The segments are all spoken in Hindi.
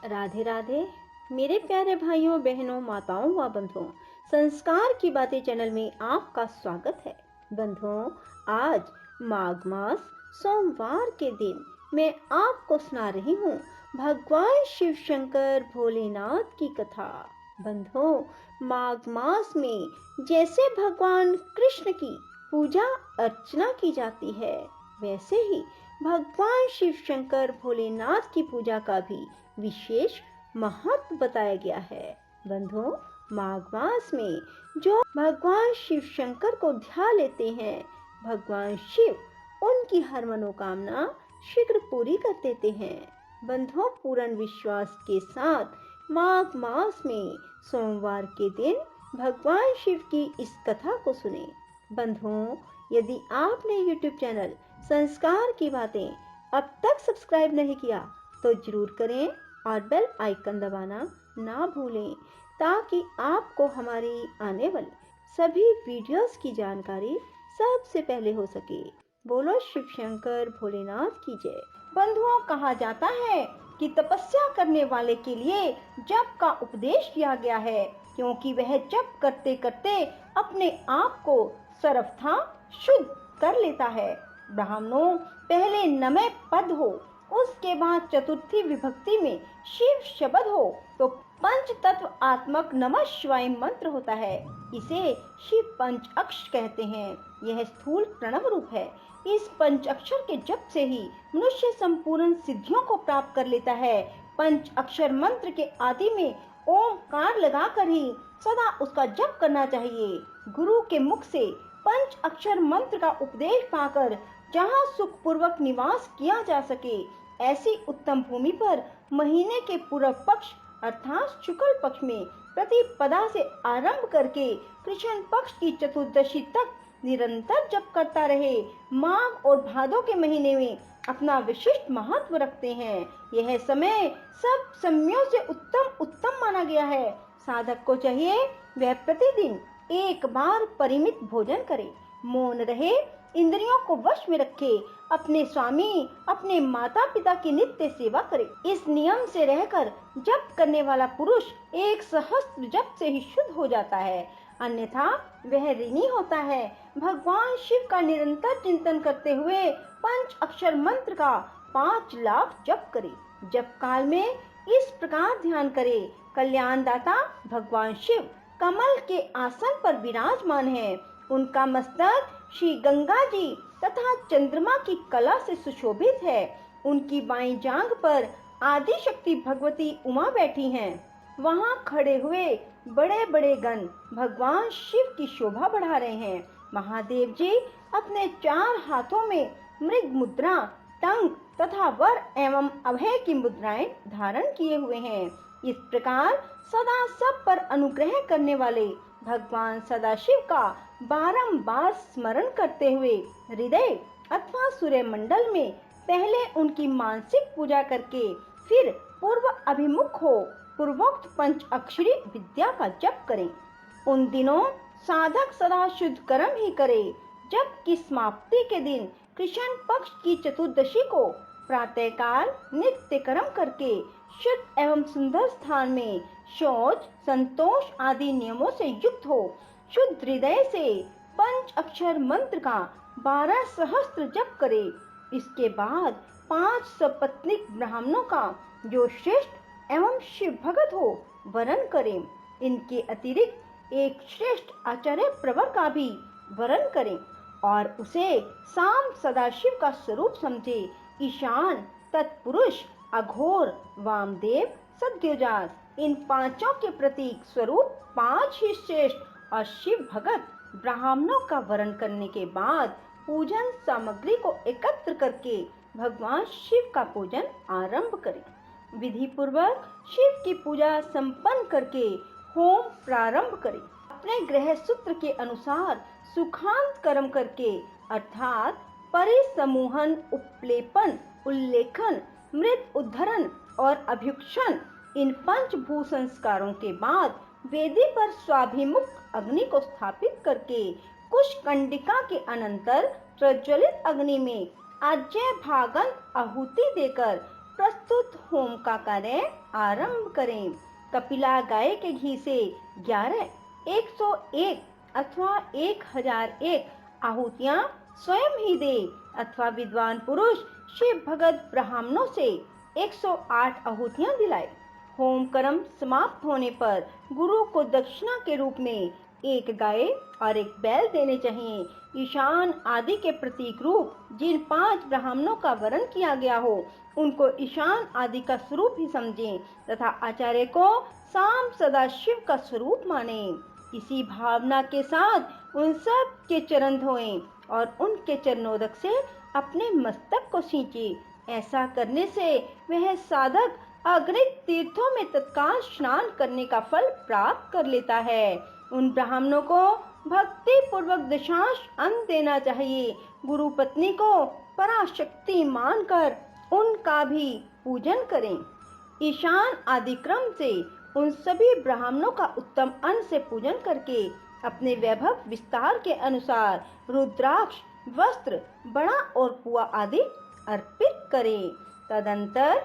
राधे राधे। मेरे प्यारे भाइयों बहनों माताओं व बंधुओं, संस्कार की बातें चैनल में आपका स्वागत है। बंधुओं, आज माघ मास सोमवार के दिन मैं आपको सुना रही हूँ भगवान शिव शंकर भोलेनाथ की कथा। बंधुओं, माघ मास में जैसे भगवान कृष्ण की पूजा अर्चना की जाती है, वैसे ही भगवान शिव शंकर भोलेनाथ की पूजा का भी विशेष महत्व बताया गया है। बंधुओं, माघ मास में जो भगवान शिव शंकर को ध्यान लेते हैं, भगवान शिव उनकी हर मनोकामना शीघ्र पूरी कर देते हैं। बंधुओं, पूर्ण विश्वास के साथ माघ मास में सोमवार के दिन भगवान शिव की इस कथा को सुने। बंधुओं, यदि आपने YouTube चैनल संस्कार की बातें अब तक सब्सक्राइब नहीं किया तो जरूर करें और बेल आइकन दबाना ना भूलें, ताकि आपको हमारी आने वाली सभी वीडियोस की जानकारी सबसे पहले हो सके। बोलो शिव शंकर भोलेनाथ की जय। बंधुओं, कहा जाता है कि तपस्या करने वाले के लिए जप का उपदेश किया गया है, क्योंकि वह जप करते करते अपने आप को सर्वथा शुद्ध कर लेता है। ब्राह्मणों, पहले नमः पद हो, उसके बाद चतुर्थी विभक्ति में शिव शब्द हो तो पंच तत्व आत्मक नमः शिवाय मंत्र होता है। इसे शिव पंच अक्षर कहते हैं। यह स्थूल प्रणव रूप है। इस पंच अक्षर के जप से ही मनुष्य संपूर्ण सिद्धियों को प्राप्त कर लेता है। पंच अक्षर मंत्र के आदि में ओमकार लगाकर ही सदा उसका जप करना चाहिए। गुरु के मुख से पंच अक्षर मंत्र का उपदेश पाकर जहाँ सुख पूर्वक निवास किया जा सके, ऐसी उत्तम भूमि पर महीने के पूर्व पक्ष अर्थात शुक्ल पक्ष में प्रतिपदा से आरंभ करके कृष्ण पक्ष की चतुर्दशी तक निरंतर जप करता रहे। माघ और भादों के महीने में अपना विशिष्ट महत्व रखते हैं। यह समय सब समयों से उत्तम माना गया है। साधक को चाहिए वह प्रतिदिन एक बार परिमित भोजन करे, मौन रहे, इंद्रियों को वश में रखे, अपने स्वामी अपने माता पिता की नित्य सेवा करे। इस नियम से रहकर जप करने वाला पुरुष एक सहस्त्र जप से ही शुद्ध हो जाता है, अन्यथा वह ऋणी होता है। भगवान शिव का निरंतर चिंतन करते हुए पंच अक्षर मंत्र का 5 लाख जप करे। जप काल में इस प्रकार ध्यान करे, कल्याण दाता भगवान शिव कमल के आसन पर विराजमान है। उनका मस्तक श्री गंगा जी तथा चंद्रमा की कला से सुशोभित है। उनकी बाईं जांघ पर आदि शक्ति भगवती उमा बैठी हैं। वहां खड़े हुए बड़े बड़े गण भगवान शिव की शोभा बढ़ा रहे हैं। महादेव जी अपने 4 हाथों में मृग मुद्रा, टंक तथा वर एवं अभय की मुद्राएं धारण किए हुए हैं। इस प्रकार सदा सब पर अनुग्रह करने वाले भगवान सदाशिव का बारंबार स्मरण करते हुए हृदय अथवा सूर्य मंडल में पहले उनकी मानसिक पूजा करके फिर पूर्व अभिमुख हो पूर्वोक्त पंच अक्षरी विद्या का जप करें। उन दिनों साधक सदा शुद्ध कर्म ही करे। जप की समाप्ति के दिन कृष्ण पक्ष की चतुर्दशी को प्रातःकाल नित्य कर्म करके शुद्ध एवं सुंदर स्थान में शौच, संतोष आदि नियमों से युक्त हो शुद्ध हृदय से पंच अक्षर मंत्र का 12 सहस्त्र जप करे। इसके बाद 5 सपत्नीक ब्राह्मणों का जो श्रेष्ठ एवं शिव भगत हो वरण करें। इनके अतिरिक्त एक श्रेष्ठ आचार्य प्रवर का भी वरण करें और उसे साम सदाशिव का स्वरूप समझे। ईशान, तत्पुरुष, अघोर, वामदेव, सद्योजात इन पांचों के प्रतीक स्वरूप 5 ही श्रेष्ठ और शिव भगत ब्राह्मणों का वरण करने के बाद पूजन सामग्री को एकत्र करके भगवान शिव का पूजन आरंभ करें। विधि पूर्वक शिव की पूजा संपन्न करके होम प्रारंभ करें। अपने ग्रह सूत्र के अनुसार सुखांत कर्म करके अर्थात परिसमूहन, उपलेपन, उल्लेखन, मृत उद्धरण और अभ्युक्षण इन 5 भू संस्कारों के बाद वेदी पर स्वाभिमुख अग्नि को स्थापित करके कुश कंडिका के अनंतर प्रज्वलित अग्नि में आज्य भागंत आहुति देकर प्रस्तुत होम का कार्य आरंभ करें। कपिला गाय के घी से 11, 101 अथवा 1001 आहुतियां स्वयं ही दे अथवा विद्वान पुरुष शिव भगत ब्राह्मणों से 108 आहुतियां दिलाए। होम कर्म समाप्त होने पर गुरु को दक्षिणा के रूप में एक गाय और एक बैल देने चाहिए। ईशान आदि के प्रतीक रूप जिन 5 ब्राह्मणों का वर्ण किया गया हो उनको ईशान आदि का स्वरूप ही समझें तथा आचार्य को साम सदा शिव का स्वरूप माने। इसी भावना के साथ उन सब के चरण धोएं और उनके चरणोदक से अपने मस्तक को सींचे। ऐसा करने से वह साधक अगणित तीर्थों में तत्काल स्नान करने का फल प्राप्त कर लेता है। उन ब्राह्मणों को भक्ति पूर्वक दशांश अन्न देना चाहिए। गुरु पत्नी को पराशक्ति मानकर उनका भी पूजन करें। ईशान आदि क्रम से उन सभी ब्राह्मणों का उत्तम अन्न से पूजन करके अपने वैभव विस्तार के अनुसार रुद्राक्ष, वस्त्र, बड़ा और पुआ आदि अर्पित करें। तदंतर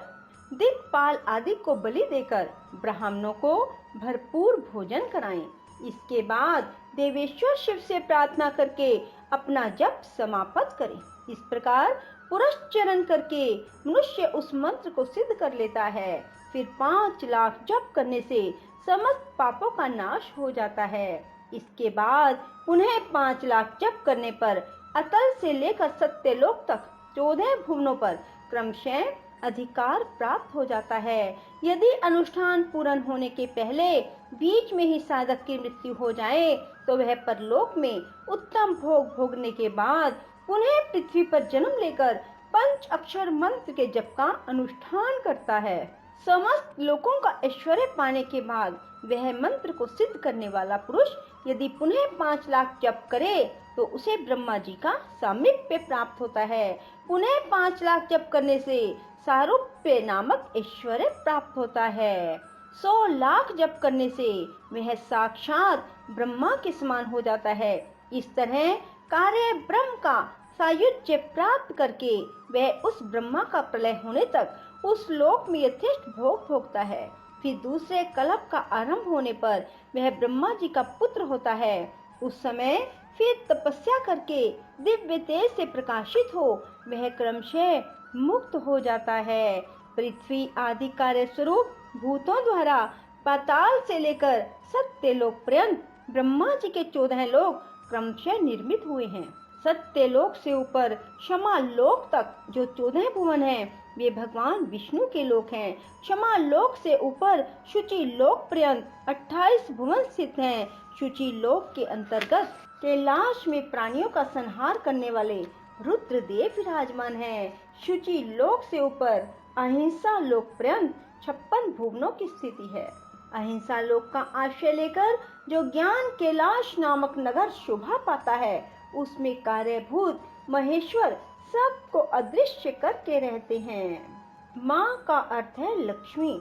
दिक्पाल आदि को बलि देकर ब्राह्मणों को भरपूर भोजन कराएं। इसके बाद देवेश्वर शिव से प्रार्थना करके अपना जप समाप्त करें। इस प्रकार पुरस्चरण करके मनुष्य उस मंत्र को सिद्ध कर लेता है। फिर 5 लाख जप करने से समस्त पापों का नाश हो जाता है। इसके बाद उन्हें 5 लाख जप करने पर अतल से लेकर सत्यलोक तक 14 भुवनों पर क्रमशः अधिकार प्राप्त हो जाता है। यदि अनुष्ठान पूर्ण होने के पहले बीच में ही साधक की मृत्यु हो जाए तो वह परलोक में उत्तम भोग भोगने के बाद पुनः पृथ्वी पर जन्म लेकर 5 अक्षर मंत्र के जप का अनुष्ठान करता है। समस्त लोकों का ऐश्वर्य पाने के बाद वह मंत्र को सिद्ध करने वाला पुरुष यदि पुनः 5 लाख जप करे तो उसे ब्रह्मा जी का सामीप्य प्राप्त होता है। पुनः 5 लाख जप करने से सारूप्य नामक ऐश्वर्य प्राप्त होता है। 100 लाख जप करने से वह साक्षात ब्रह्मा के समान हो जाता है। इस तरह कार्य ब्रह्म का सायुज्य प्राप्त करके वह उस ब्रह्मा का प्रलय होने तक उस लोक में यथेष्ट भोग भोगता है। फिर दूसरे कल्प का आरंभ होने पर वह ब्रह्मा जी का पुत्र होता है। उस समय फिर तपस्या करके दिव्य तेज से प्रकाशित हो वह क्रमशः मुक्त हो जाता है। पृथ्वी आदि कार्य स्वरूप भूतों द्वारा पाताल से लेकर सत्यलोक पर्यंत ब्रह्मा जी के 14 लोक क्रमशः निर्मित हुए हैं। सत्यलोक से ऊपर क्षमा लोक तक जो 14 भुवन हैं वे भगवान विष्णु के लोक हैं। क्षमा लोक से ऊपर शुचि लोक पर्यंत 28 भुवन स्थित हैं। शुचि लोक के अंतर्गत कैलाश में प्राणियों का संहार करने वाले रुद्रदेव विराजमान हैं। शुचि लोक से ऊपर अहिंसा लोक पर्यंत 56 भुवनों की स्थिति है। अहिंसा लोक का आश्रय लेकर जो ज्ञान कैलाश नामक नगर शोभा पाता है उसमें कार्यभूत महेश्वर सबको अदृश्य करके रहते हैं। माँ का अर्थ है लक्ष्मी।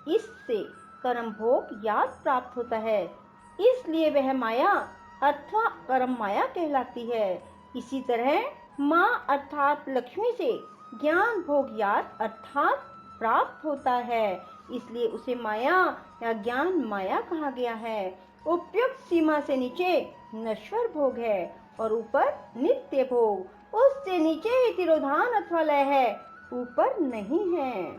इससे कर्म भोग याद प्राप्त होता है, इसलिए वह माया अथवा कर्म माया कहलाती है। इसी तरह माँ अर्थात लक्ष्मी से ज्ञान भोग याद अर्थात प्राप्त होता है, इसलिए उसे माया या ज्ञान माया कहा गया है। उपयुक्त सीमा से नीचे नश्वर भोग है और ऊपर नित्य भोग। उससे नीचे ही तिरोधान अथवा लय है, ऊपर नहीं है।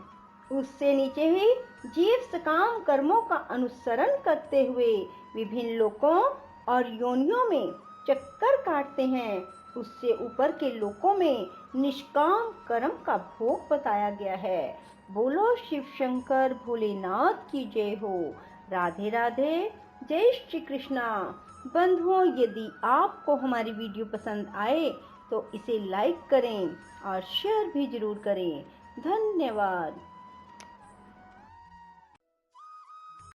उससे नीचे ही जीव सकाम कर्मों का अनुसरण करते हुए विभिन्न लोकों और योनियों में चक्कर काटते हैं। उससे ऊपर के लोकों में निष्काम कर्म का भोग बताया गया है। बोलो शिव शंकर भोलेनाथ की जय हो। राधे राधे, जय श्री कृष्णा। बंधुओं, यदि आपको हमारी वीडियो पसंद आए तो इसे लाइक करें और शेयर भी जरूर करें। धन्यवाद।